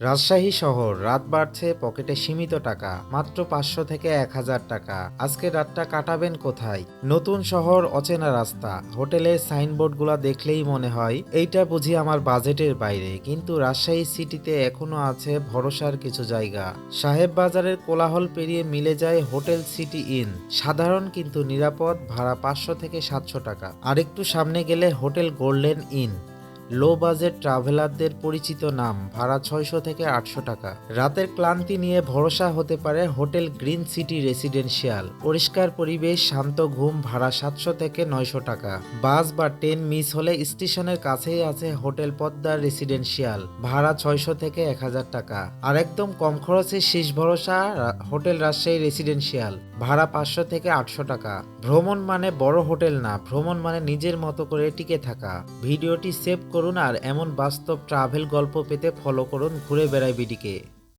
রাজশাহী শহর রাত বাড়ছে, পকেটে সীমিত টাকা, মাত্র 500 থেকে 1000 টাকা। আজকে রাতটা কাটাবেন কোথায়? নতুন শহর, অচেনা রাস্তা, হোটেলের সাইনবোর্ডগুলো দেখলেই মনে হয় এইটা বুঝি আমার বাজেটের বাইরে। কিন্তু রাজশাহী সিটিতে এখনো আছে ভরসার কিছু জায়গা। সাহেব বাজারের কোলাহল পেরিয়ে মিলে যায় হোটেল সিটি ইন, সাধারণ কিন্তু নিরাপদ, ভাড়া 500 থেকে 700 টাকা। আরেকটু সামনে গেলে hotel golden inn, low budget ট্রাভেলারদের পরিচিত নাম, ভাড়া 600 থেকে 800 টাকা। রাতের ক্লান্তি নিয়ে ভরসা হতে পারে হোটেল গ্রিন সিটি রেসিডেন্সিয়াল, পরিষ্কার পরিবেশ, শান্ত ঘুম, ভাড়া 700 থেকে 900 টাকা। বাস বা ট্রেন মিস হলে স্টেশনের কাছেই আছে হোটেল পদ্মার রেসিডেন্সিয়াল, ভাড়া 600 থেকে 1000 টাকা। আর একদম কম খরচে শেষ ভরসা হোটেল রাজশাহী রেসিডেন্সিয়াল, ভাড়া 500 থেকে 800 টাকা। ভ্রমণ মানে বড় হোটেল না, ভ্রমণ মানে নিজের মতো করে টিকে থাকা। ভিডিওটি সেভ করুন আর এমন বাস্তব ট্রাভেল গল্প পেতে ফলো করুন ঘুরে বেড়াই বিডিকে।